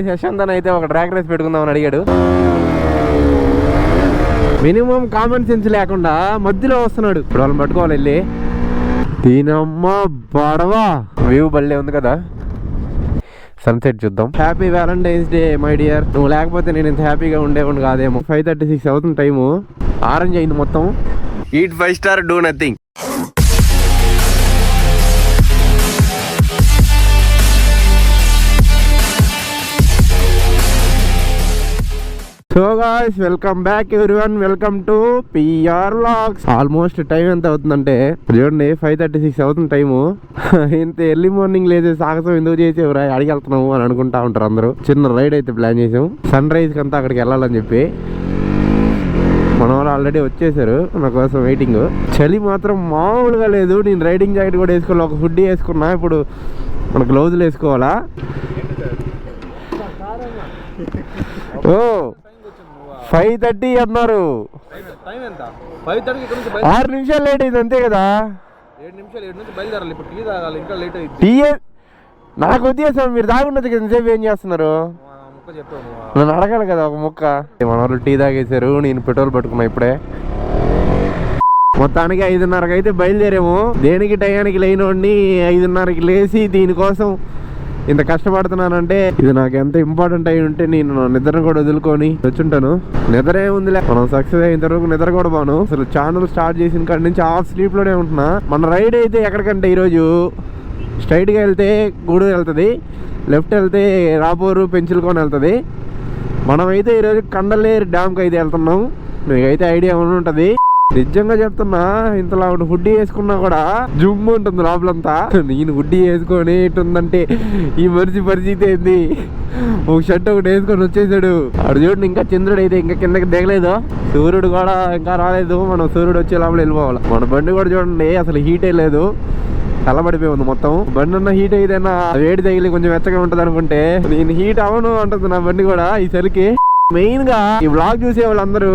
యశ్వంత్ అని అయితే ఒక ట్రాక్ రేస్ పెట్టుకుందామని అడిగాడు. మినిమం కామన్ సెన్స్ లేకుండా మధ్యలో వస్తున్నాడు. ఇప్పుడు వాళ్ళని పట్టుకోవాలి వెళ్ళి. దీనమ్మ బడవా వ్యూ బల్లే ఉంది కదా. సన్సెట్ చూద్దాం. Happy Valentine's Day my dear. నువ్వు లేకపోతే నేను ఇంత హ్యాపీగా ఉండేవాడిని కాదేమో. 5:36 అవుతుంది టైము. ఆరెంజ్ అయింది మొత్తం. Eat 5 star do nothing. So guys welcome back everyone. Welcome to PR vlogs. Almost time ఎంత అవుతుందంటే చూడండి 5:36 అవుతుంది టైము. ఇంత ఎర్లీ మార్నింగ్ లేచే సాహసం ఎందుకు చేసేవరా, అడిగి వెళ్తున్నాము అని అనుకుంటా ఉంటారు అందరూ. చిన్న రైడ్ అయితే ప్లాన్ చేసాం. సన్ రైజ్ కంతా అక్కడికి వెళ్ళాలని చెప్పి. మన వాళ్ళు ఆల్రెడీ వచ్చేసారు నా కోసం వెయిటింగ్. చలి మాత్రం మామూలుగా లేదు. నేను రైడింగ్ జాకెట్ కూడా వేసుకోవాలి, ఒక హుడ్డీ వేసుకున్నా. ఇప్పుడు మన గ్లౌజులు వేసుకోవాలా. ఓ 5:30 అన్నారు. 6 నిమిషాలు లేట్ అయింది అంతే కదా. 7 నిమిషాలు 7 నుంచి బయలుదేరాలి. ఇప్పుడు టీ తాగాలి, ఇంకా లేట్ అయింది. టీ నాకు ఉద్దేశం మీరు తాగుండదు కదా. సేపు ఏం చేస్తున్నారు నన్ను అడగాలి కదా ఒక ముక్క. మన వాళ్ళు టీ తాగేశారు, నేను పెట్రోల్ పట్టుకున్నా ఇప్పుడే. మొత్తానికి 5:30కి అయితే బయలుదేరాము. దేనికి టయానికి లేనివాడిని 5:30కి లేచి దీనికోసం ఇంత కష్టపడుతున్నానంటే ఇది నాకు ఎంత ఇంపార్టెంట్ అయి ఉంటే నేను నిద్రను కూడా వదులుకొని వచ్చుంటాను. నిద్ర ఏముందిలే, మనం సక్సెస్ అయిన తర్వాత నిద్ర కూడా బాను. అసలు ఛానల్ స్టార్ట్ చేసిన కాడి నుంచి హాఫ్ స్లీప్ లోనే ఉంటున్నా. మన రైడ్ అయితే ఎక్కడికంటే ఈరోజు స్ట్రైట్ గా వెళ్తే గూడూరు వెళ్తుంది, లెఫ్ట్ వెళ్తే రాపూరు పెంచులకొని వెళ్తుంది. మనమైతే ఈరోజు కండలేరు డ్యామ్కి అయితే వెళ్తున్నాం. మీకైతే ఐడియా ఉంటుంది. నిజంగా చెప్తున్నా, ఇంతలా హుడ్డీ వేసుకున్నా కూడా జుమ్ ఉంటుంది లోపలంతా. నేను హుడ్డీ వేసుకొని ఇటుందంటే ఈ మనిషి పరిస్థితి ఏంది. ఒక షర్ట్ ఒకటి వేసుకొని వచ్చేసాడు. అడు చూడండి, ఇంకా చంద్రుడు అయితే ఇంకా కిందకి దిగలేదు, సూర్యుడు కూడా ఇంకా రాలేదు. మనం సూర్యుడు వచ్చే లోపల వెళ్ళిపోవాలి. మన బండి కూడా చూడండి అసలు హీటే లేదు, చల్లబడిపోయి ఉంది మొత్తం. బండి అన్న హీట్ అయితేనా వేడి తగిలి కొంచెం వెచ్చగా ఉంటది అనుకుంటే నేను హీట్ అవను అంటుంది నా బండి కూడా ఈ చలికి. మెయిన్ గా ఈ వ్లాగ్ చూసే వాళ్ళందరూ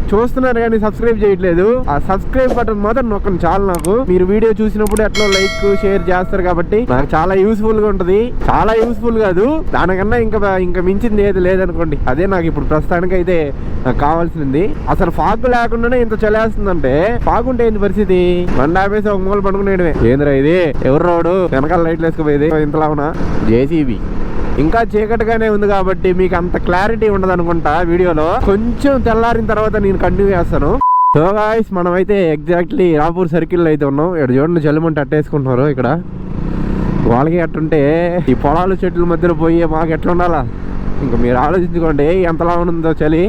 చూస్తున్నారు కానీ సబ్స్క్రైబ్ చేయట్లేదు. ఆ సబ్స్క్రైబ్ బటన్ మాత్రం నొక్కండి చాలు. నాకు మీరు వీడియో చూసినప్పుడు ఎట్లా లైక్ షేర్ చేస్తారు కాబట్టి నాకు చాలా యూస్ఫుల్ గా ఉంటది. చాలా యూస్ఫుల్ కాదు, దానికన్నా ఇంకా మించింది ఏది లేదనుకోండి. అదే నాకు ఇప్పుడు ప్రస్తుతానికి అయితే నాకు కావాల్సింది. అసలు ఫాగ్ లేకుండానే ఇంత చలేస్తుందంటే ఫాగ్ ఉంటే ఏంది పరిస్థితి. బండి ఆపేసి ఒక మూల పడుకునేయడమే. ఏంద్రా ఇది, ఎవరు రోడ్డు వెనకాల లైట్లు వేసుకుపోయేది ఇంతలా ఉన్నా. జేసీబీ. ఇంకా చీకటిగానే ఉంది కాబట్టి మీకు అంత క్లారిటీ ఉండదు అనుకుంటా వీడియోలో. కొంచెం తెల్లారిన తర్వాత నేను కంటిన్యూ చేస్తాను. సో గాయ్స్ మనమైతే ఎగ్జాక్ట్లీ రాపూర్ సర్కిల్ అయితే ఉన్నాం. ఇక్కడ చూడండి చలిమంట అట్టేసుకుంటున్నారు. ఇక్కడ వాళ్ళకి ఎట్టుంటే ఈ పొలాలు చెట్ల మధ్యలో పోయి మాకు ఎట్లా ఉండాలా ఇంకా మీరు ఆలోచించుకోండి ఎంతలా ఉందో చలి.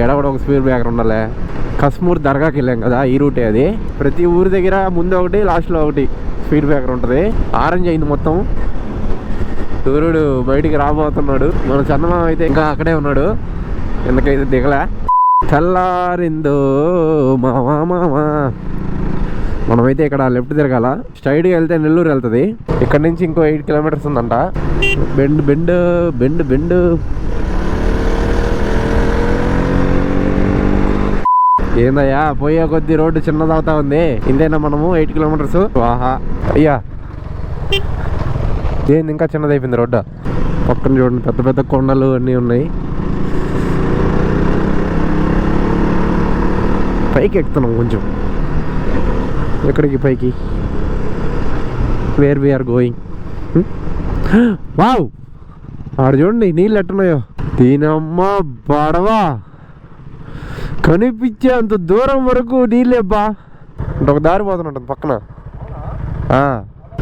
ఎడ కూడా ఒక స్పీడ్ బ్రేకర్ ఉండాలి. కస్మూర్ దర్గాకి వెళ్ళాం కదా, ఈ రూటే అది. ప్రతి ఊరి దగ్గర ముందు ఒకటి లాస్ట్లో ఒకటి స్పీడ్ బ్రేకర్ ఉంటుంది. ఆరెంజ్ అయింది మొత్తం. సూర్యుడు బయటికి రాబోతున్నాడు. మన చందమామ అయితే ఇంకా అక్కడే ఉన్నాడు, ఎందుకైతే దిగలే. చల్లారిందో మామా మామా. మనమైతే ఇక్కడ లెఫ్ట్ తిరగాల. స్ట్రైట్గా వెళ్తే నెల్లూరు వెళ్తుంది. ఇక్కడ నుంచి ఇంకో 8 కిలోమీటర్స్ ఉందంట. Bend bend bend bend. ఏందయ్యా పోయే కొద్ది రోడ్డు చిన్నదవుతా ఉంది. ఇంతేనా మనము 8 కిలోమీటర్స్. వాహా అయ్యా ఏంది ఇంకా చిన్నదైపోయింది రోడ్డు. పక్కన చూడండి పెద్ద పెద్ద కొండలు అన్నీ ఉన్నాయి. పైకి ఎక్కుతున్నాం కొంచెం. ఎక్కడికి పైకి? Wear we are going. వావ్, ఆడ చూడండి నీళ్ళు ఎట్టున్నాయో. దీనమ్మ బడవా, కనిపించే అంత దూరం వరకు నీళ్ళేబ్బా. అంటే ఒక దారి పోతున్నట్టు పక్కన.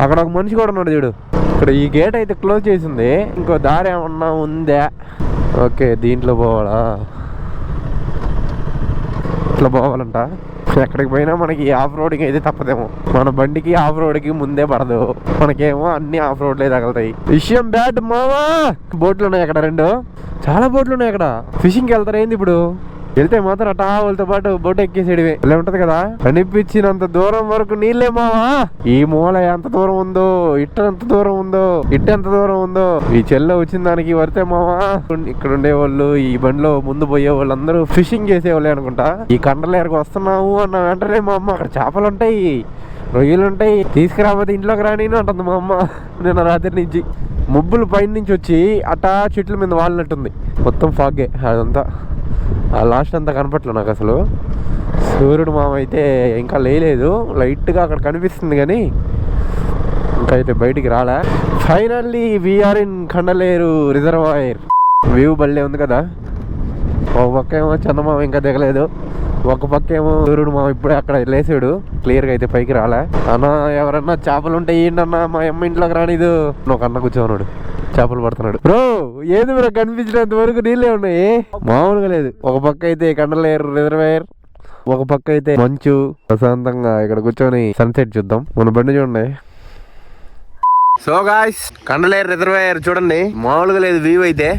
అక్కడ ఒక మనిషి కూడా ఉన్నాడు చూడు. ఇక్కడ ఈ గేట్ అయితే క్లోజ్ చేసింది. ఇంకో దారి ఏమన్నా ఉందా? ఓకే, దీంట్లో పోవాలా? ఇట్లా పోవాలంట. ఎక్కడికి పోయినా మనకి ఆఫ్ రోడ్కి అయితే తప్పదేమో. మన బండికి ఆఫ్ రోడ్కి ముందే పడదు, మనకేమో అన్ని ఆఫ్ రోడ్లే తగులుతాయి. విషయం బ్యాడ్ మావా. బోట్లు ఉన్నాయి అక్కడ 2, చాలా బోట్లు ఉన్నాయి అక్కడ. ఫిషింగ్కి వెళ్తారు ఏంది ఇప్పుడు? వెళ్తే మాత్రం అటా వాళ్ళతో పాటు బోట్ ఎక్కేసేడివే ఇలా ఉంటది కదా. కనిపించినంత దూరం వరకు నీళ్ళే మావా. ఈ మూల ఎంత దూరం ఉందో, ఇట్ట ఎంత దూరం ఉందో, ఇట్ట ఎంత దూరం ఉందో. ఈ చెల్ల వచ్చిన దానికి వరితే మావా. ఇక్కడ ఉండేవాళ్ళు, ఈ బండిలో ముందు పోయే వాళ్ళు అందరూ ఫిషింగ్ చేసేవాళ్ళే అనుకుంటా. ఈ కండలేరకు వస్తున్నాము అన్న వెంటనే మా అమ్మ అక్కడ చేపలు ఉంటాయి, రొయ్యలు ఉంటాయి, తీసుకురాబోతే ఇంట్లోకి రాని అంటుంది మా అమ్మ. నిన్న రాత్రి నుంచి మబ్బులు పైన నుంచి వచ్చి అటా చెట్ల మీద వాలినట్టుంది. మొత్తం ఫాగే అదంతా. ఆ లాస్ట్ అంతా కనపట్లేదు నాకు అసలు. సూర్యుడు మామ అయితే ఇంకా లేలేదు, లైట్గా అక్కడ కనిపిస్తుంది కానీ ఇంకా అయితే బయటికి రాలే. Finally we are in Kandaleru reservoir. View బల్లే ఉంది కదా. ఒక పక్క ఏమో చందమామ ఇంకా దిగలేదు, ఒక పక్క ఏమో సూర్యుడు మామ ఇప్పుడే అక్కడ లేసాడు. క్లియర్గా అయితే పైకి రాలే. అన్న ఎవరన్నా చేపలు ఉంటే ఏంటన్నా మా అమ్మ ఇంట్లోకి రానిదు. ఒక అన్న కూర్చోన్నాడు, చేపలు పడుతున్నాడు. బ్రో ఏది బ్రో కనిపించినంత వరకు నీళ్ళే ఉన్నాయి, మామూలుగా లేదు. ఒక పక్క అయితే కండలేరు రిజర్వాయర్, ఒక పక్క అయితే మంచు. ప్రశాంతంగా ఇక్కడ కూర్చొని సన్సెట్ చూద్దాం. మన బండి చూడండి. సో గాయ్స్, కండలేరు రిజర్వాయర్ చూడండి, మామూలుగా లేదు వ్యూ అయితే.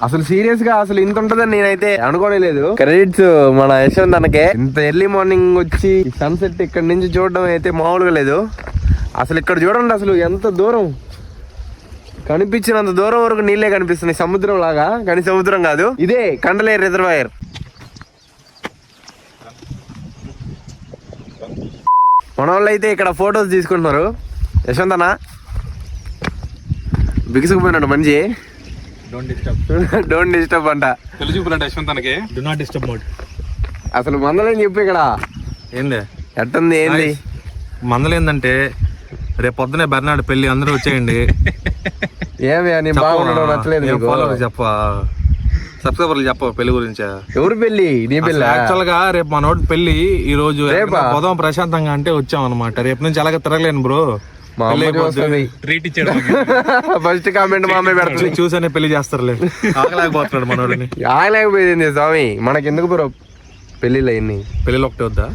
అసలు సీరియస్ గా అసలు ఇంత ఉంటదని నేనైతే అనుకోలేదు. క్రెడిట్స్ మన యశ్వంత్ అన్నకే. ఇంత ఎర్లీ మార్నింగ్ వచ్చి సన్సెట్ ఇక్కడ నుంచి చూడడం అయితే మామూలుగా లేదు. అసలు ఇక్కడ చూడండి, అసలు ఎంత దూరం కనిపించినంత దూరం వరకు నీళ్ళే కనిపిస్తున్నాయి, సముద్రం లాగా. కానీ సముద్రం కాదు, ఇదే కండలేరు రిజర్వాయర్. మన వాళ్ళు అయితే ఇక్కడ ఫొటోస్ తీసుకుంటున్నారు. యశ్వంత్ అన్న బిగుసుకుపోయినాడు మనిషి. డోంట్ డిస్టర్బ్ అంట. తెలుగు చూపులంటే యశ్వంత్ అన్నకి డు నాట్ డిస్టర్బ్ మోడ్. అసలు మందలేని చెప్పు ఇక్కడ ఏంది ఎట్టుంది ఏంది మందలు ఏంటంటే రేపు పొద్దునే బెర్నాడు పెళ్లి, అందరూ వచ్చేయండి. ఏమి అని బాగుండడం నచ్చలేదు చెప్ప సబ్స్క్రైబర్లు చెప్ప పెళ్లి గురించి. ఎవరు పెళ్లి? నీ పెళ్లి. యాక్చువల్ గా రేపు మా నోటి పెళ్లి ఈ రోజు పొదం ప్రశాంతంగా అంటే వచ్చాం అనమాట. రేపు నుంచి అలాగే తిరగలేను బ్రో. ఫస్ట్ కామెంట్ మా అమ్మాయి పెడుతుంది, చూసానే పెళ్లి చేస్తారులే. ఆగలేకపోతున్నాడు మనోడిని. ఆగలేకపోయింది స్వామి. మనకి ఎందుకు బ్రో పెళ్లిళ్ళు అయింది? పెళ్లిలో ఒకటి వద్దా?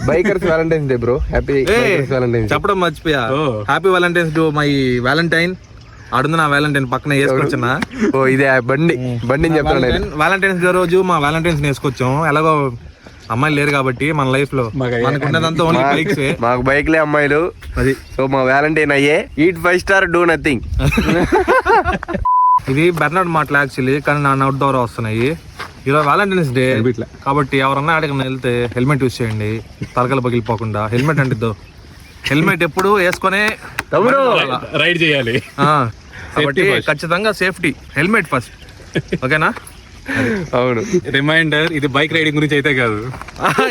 Bikers Valentine's Day bro. Happy Valentine's. చెప్పడం మర్చిపోయా. Happy Valentine's Day my valentine. ఆడుంది నా వ్యాలంటైన్ పక్కన వేసుకొచ్చిన. ఓ ఇదే బండి చెప్తాను. వ్యాలంటైన్స్ డే రోజు మా వ్యాలంటైన్స్ వేసుకొచ్చాం. ఎలాగో అమ్మాయిలు లేరు కాబట్టి మన లైఫ్ లో మనకు ఉన్నదంతా ఓన్లీ బైక్స్. మాకు బైక్లే అమ్మాయిలు. అది సో మా వ్యాలంటైన్ అయ్యే ఈట్ 5 స్టార్ డూ నథింగ్. ఇది బెర్నాడ్ మాటలు యాక్చువల్లీ, కానీ నా నోట్ ద్వారా వస్తున్నాయి. ఈరోజు వ్యాలంటైన్స్ డే కాబట్టి ఎవరన్నా అడిగిన వెళ్తే హెల్మెట్ యూస్ చేయండి, తలకలు పగిలిపోకుండా. హెల్మెట్ అంటే హెల్మెట్ ఎప్పుడు వేసుకునే రైడ్ చేయాలి కాబట్టి ఖచ్చితంగా సేఫ్టీ, హెల్మెట్ ఫస్ట్. ఓకేనా? అవును. రిమైండర్, ఇది బైక్ రైడింగ్ గురించి అయితే కాదు,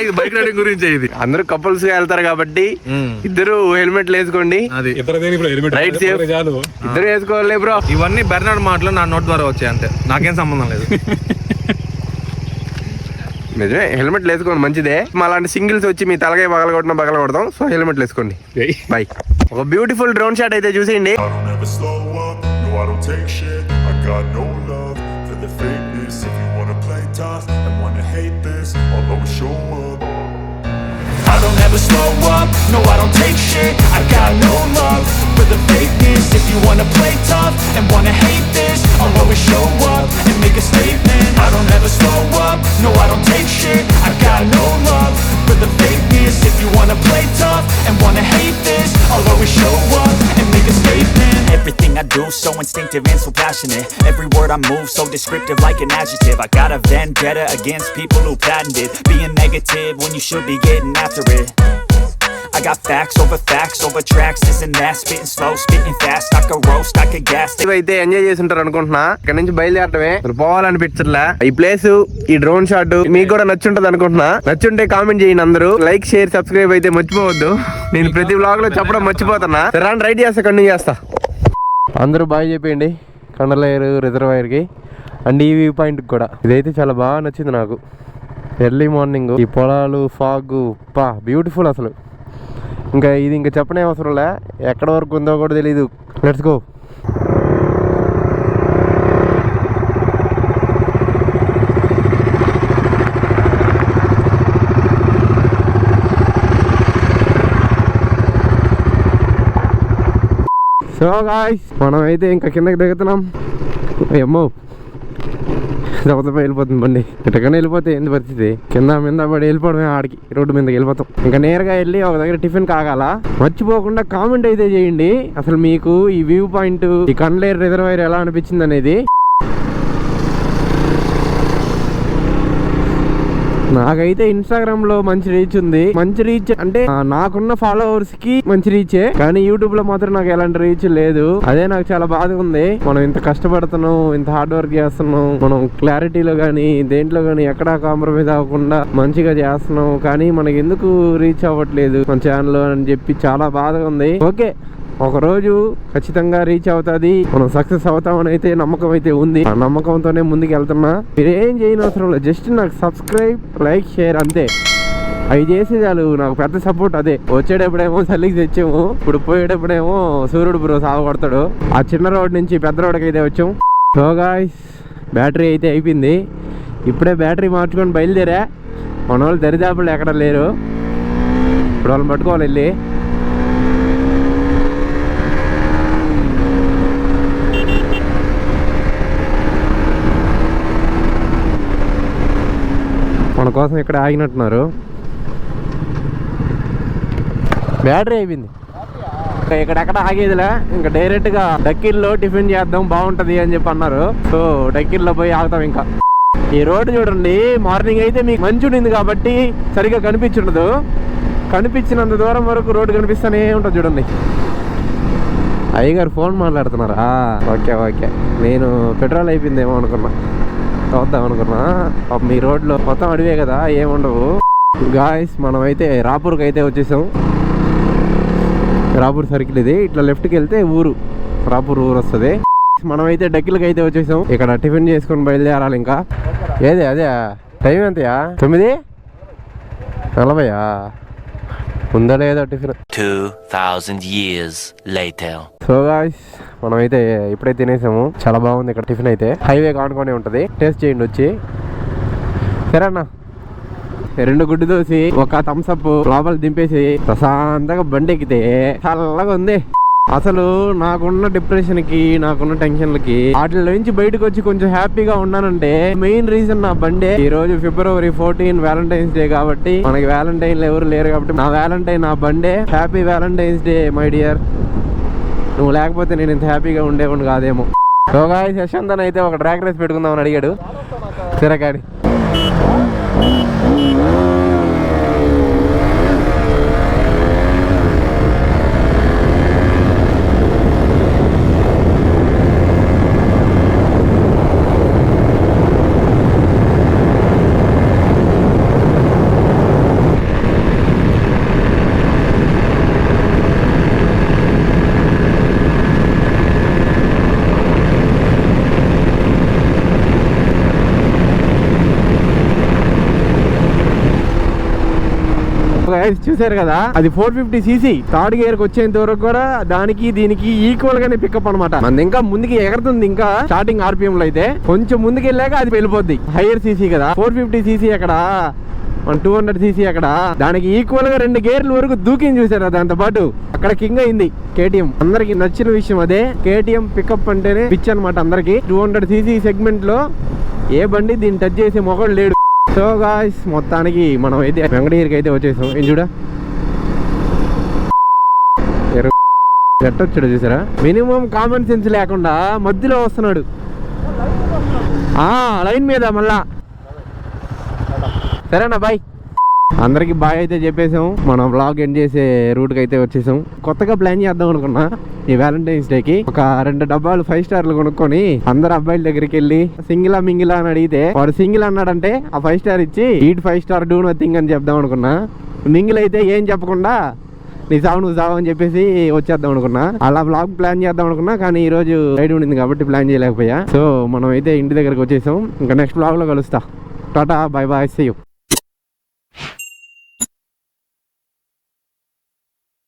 ఇది బైక్ రైడింగ్ గురించి. ఇది అందరూ కపుల్స్ గా వెళ్తారు కాబట్టి ఇద్దరు హెల్మెట్లు వేసుకోండి. అది రైట్ సేఫ్ ఇద్దరు వేసుకోవాలి బ్రో. ఇవన్నీ బెర్నాడ్ మాటలు నా నోట్ ద్వారా వచ్చాయి అంతే, నాకేం సంబంధం లేదు. నిజమే, హెల్మెట్లు వేసుకోండి మంచిదే. అలాంటి సింగిల్స్ వచ్చి మీ తలకాయ పగల కొడతాం. సో హెల్మెట్లు వేసుకోండి. బై. ఒక బ్యూటిఫుల్ డ్రోన్ షాట్ అయితే చూసేయండి. If you wanna play tough and wanna hate this, I'll always show up. I don't ever slow up, no I don't take shit. I got no love for the fakeness. If you wanna play tough and wanna hate this, I'll always show up and make a statement. I don't ever slow up, no I don't take shit. I got no love for the fakeness. If you wanna play tough and wanna hate this, I'll always show up and make a statement. Everything I do so instinctive and so passionate. Every word I move so descriptive like an adjective. I got a vendetta against people who patented being negative when you should be getting after it. I got facts over tracks, this and that, spitting slow, spitting fast. I could roast, I could gas. ఇవైతే enjoy చేసి ఉంటారు అనుకుంటున్నా. ఇక్కడ నుంచి బయలుదేరటమే, పోవాలనిపించట్లా. ఈ place, ఈ drone shot మీకు కూడా నచ్చుంటది అనుకుంటున్నా. నచ్చుంటే కామెంట్ చేయండి అందరూ. లైక్, షేర్, సబ్స్క్రైబ్ అయితే మర్చిపోవద్దు. నేను ప్రతి వ్లాగ్ లో చెప్పడం మర్చిపోతున్నా. రాండి రైడ్ చేస్తా, కంటిన్యూ చేస్తా. అందరూ బాగా చెప్పేయండి కండలేరు రిజర్వాయర్కి అండ్ ఈ వ్యూ పాయింట్కి కూడా. ఇదైతే చాలా బాగా నచ్చింది నాకు. ఎర్లీ మార్నింగ్ ఈ పొలాలు, ఫాగ్, బ్యూటిఫుల్ అసలు. ఇంకా ఇది ఇంకా చెప్పనే అవసరం లే, ఎక్కడ వరకు ఉందో కూడా తెలీదు. Let's go. సో గాయ్స్, మనం అయితే ఇంకా కిందకి దిగుతున్నాం. అమ్మో దెబ్బతో వెళ్ళిపోతుంది బండి. ఇటుకనే వెళ్ళిపోతే ఏంది పరిస్థితి, కింద మీద పడి వెళ్ళిపోవడమే, ఆడికి రోడ్డు మీదకి వెళ్ళిపోతాం. ఇంకా నేరుగా వెళ్ళి ఒక దగ్గర టిఫిన్ కాగాల. మర్చిపోకుండా కామెంట్ అయితే చేయండి అసలు మీకు ఈ వ్యూ పాయింట్, ఈ కండ్లేరు రిజర్వాయర్ ఎలా అనిపించింది అనేది. నాకైతే ఇన్స్టాగ్రామ్ లో మంచి రీచ్ ఉంది. మంచి రీచ్ అంటే నాకున్న ఫాలోవర్స్ కి మంచి రీచే, కానీ యూట్యూబ్ లో మాత్రం నాకు ఎలాంటి రీచ్ లేదు. అదే నాకు చాలా బాధగా ఉంది. మనం ఇంత కష్టపడుతున్నాం, ఇంత హార్డ్ వర్క్ చేస్తున్నాం, మనం క్లారిటీలో గానీ దేంట్లో గానీ ఎక్కడా కాంప్రమైజ్ అవ్వకుండా మంచిగా చేస్తున్నాం, కానీ మనకి ఎందుకు రీచ్ అవ్వట్లేదు మన ఛానల్ అని చెప్పి చాలా బాధగా ఉంది. ఓకే, ఒక రోజు ఖచ్చితంగా రీచ్ అవుతుంది, మనం సక్సెస్ అవుతామని అయితే నమ్మకం అయితే ఉంది. ఆ నమ్మకంతోనే ముందుకు వెళ్తున్నా. మీరేం చేయని అవసరం లేదు, జస్ట్ నాకు సబ్స్క్రైబ్, లైక్, షేర్ అంతే. అవి చేసే చాలు, నాకు పెద్ద సపోర్ట్ అదే. వచ్చేటప్పుడేమో చలికి తెచ్చాము, ఇప్పుడు పోయేటప్పుడేమో సూర్యుడు బ్రో సాగొడతాడు. ఆ చిన్న రోడ్ నుంచి పెద్ద రోడ్కి అయితే వచ్చాం. సో గాయ్స్, బ్యాటరీ అయితే అయిపోయింది. ఇప్పుడే బ్యాటరీ మార్చుకొని బయలుదేరా. మన వాళ్ళు దరిదాపులు ఎక్కడ లేరు, ఇప్పుడు వాళ్ళని పట్టుకోవాలి వెళ్ళి. మన కోసం ఇక్కడ ఆగినట్టున్నారు. బ్యాటరీ అయిపోయింది, ఇక్కడెక్కడ ఆగేదిలే. ఇంకా డైరెక్ట్ గా డక్కిల్లో టిఫిన్ చేద్దాం బాగుంటది అని చెప్పి అన్నారు. సో డక్కిల్లో పోయి ఆగుతాం. ఇంకా ఈ రోడ్డు చూడండి, మార్నింగ్ అయితే మీకు మంచి ఉండింది కాబట్టి సరిగ్గా కనిపించుండదు, కనిపించినంత దూరం వరకు రోడ్డు కనిపిస్తూనే ఉంటుంది చూడండి. అయ్యగారు ఫోన్ మాట్లాడుతున్నారా? ఓకే ఓకే, నేను పెట్రోల్ అయిపోయిందేమో అనుకున్నా, చూద్దాం అనుకున్నా. మీ రోడ్లో మొత్తం అడివే కదా, ఏముండవు. గాయస్, మనం అయితే రాపూర్కి అయితే వచ్చేసాం. రాపూర్ సర్కిల్ ఇది, ఇట్లా లెఫ్ట్కి వెళ్తే ఊరు, రాపూర్ ఊరు వస్తుంది. మనమైతే డక్కిలకి అయితే వచ్చేసాం. ఇక్కడ టిఫిన్ చేసుకొని బయలుదేరాలి. ఇంకా ఏదే అదే టైం ఎంతయా? 9:40 ఉందా లేదా tiffin? 2000 years later. So guys, మనమైతే ఇప్పుడే తినేసాము. చాలా బాగుంది ఇక్కడ టిఫిన్ అయితే. హైవే కానుకొని ఉంటుంది, టేస్ట్ చేయండి వచ్చి. సరే అన్న, 2 గుడ్డు దోశ, ఒక థమ్స్ అప్ లోపల దింపేసి ప్రశాంతంగా బండి ఎక్కితే చల్లగా ఉంది. అసలు నాకున్న డిప్రెషన్ కి, నాకున్న టెన్షన్లకి వాటి నుంచి బయటకు వచ్చి కొంచెం హ్యాపీగా ఉన్నానంటే మెయిన్ రీజన్ నా బండే. ఈ రోజు February 14 వ్యాలంటైన్స్ డే కాబట్టి, మనకి వ్యాలంటైన్ ఎవరు లేరు కాబట్టి నా వ్యాలంటైన్ నా బండే. Happy Valentine's Day my dear. నువ్వు లేకపోతే నేను ఇంత హ్యాపీగా ఉండేవాడు కాదేమో. సో గాయ్స్, యశ్వంత్ అయితే ఒక డ్రాగ్ రేస్ పెట్టుకుందామని అడిగాడు. సరే కానీ చూసారు కదా, అది 450cc. థర్డ్ గేర్ కి వచ్చేంత వరకు కూడా దానికి దీనికి ఈక్వల్ గానే పికప్ అనమాట. మన ఇంకా ముందుకి ఎగరుతుంది. ఇంకా స్టార్టింగ్ RPM లో అయితే కొంచెం ముందుకు వెళ్ళాక అది వెళ్ళిపోద్ది. హైయర్ సీసీ కదా, 450cc అక్కడ, 200cc అక్కడ. దానికి ఈక్వల్ గా 2 గేర్ల వరకు దూకింది చూసారా. దాంతో పాటు అక్కడ కింగ్ అయింది KTM. అందరికి నచ్చిన విషయం అదే. KTM పికప్ అంటేనే పిచ్ అనమాట అందరికి. 200cc సెగ్మెంట్ లో ఏ బండి దీన్ని టచ్ చేసే మొగడు లేడు. సో గాయ్స్, మొత్తానికి మనం అయితే వెంకటగిరికి అయితే వచ్చేసాం. ఏం చూడ ఎట్టొచ్చాడు చూసారా. మినిమం కామన్ సెన్స్ లేకుండా మధ్యలో వస్తున్నాడు లైన్ మీద మళ్ళా. సరేనా, బాయ్. అందరికి బాయ్ అయితే చెప్పేసాం. మనం వ్లాగ్ ఎండ్ చేసే రూట్కి అయితే వచ్చేసాం. కొత్తగా ప్లాన్ చేద్దాం అనుకున్నా ఈ వ్యాలంటైన్స్ డేకి. ఒక 2 డబ్బాలు 5 స్టార్లు కొనుక్కొని అందరు అబ్బాయిల దగ్గరికి వెళ్ళి సింగిలా మింగిలా అని అడిగితే వాడు సింగిల్ అన్నాడంటే ఆ 5 స్టార్ ఇచ్చి ఈట్ 5 స్టార్ డూ నథింగ్ అని చెప్దాం అనుకున్నా. మింగిల్ అయితే ఏం చెప్పకుండా నీ సావు నువ్వు సావు అని చెప్పేసి వచ్చేద్దాం అనుకున్నా. అలా బ్లాగ్ ప్లాన్ చేద్దాం అనుకున్నా, కానీ ఈ రోజు రైడ్ ఉండింది కాబట్టి ప్లాన్ చేయలేకపోయా. సో మనం అయితే ఇంటి దగ్గరకు వచ్చేసాం. ఇంకా నెక్స్ట్ బ్లాగ్ లో కలుస్తా. టాటా, బై బాయ్, సీ యూ.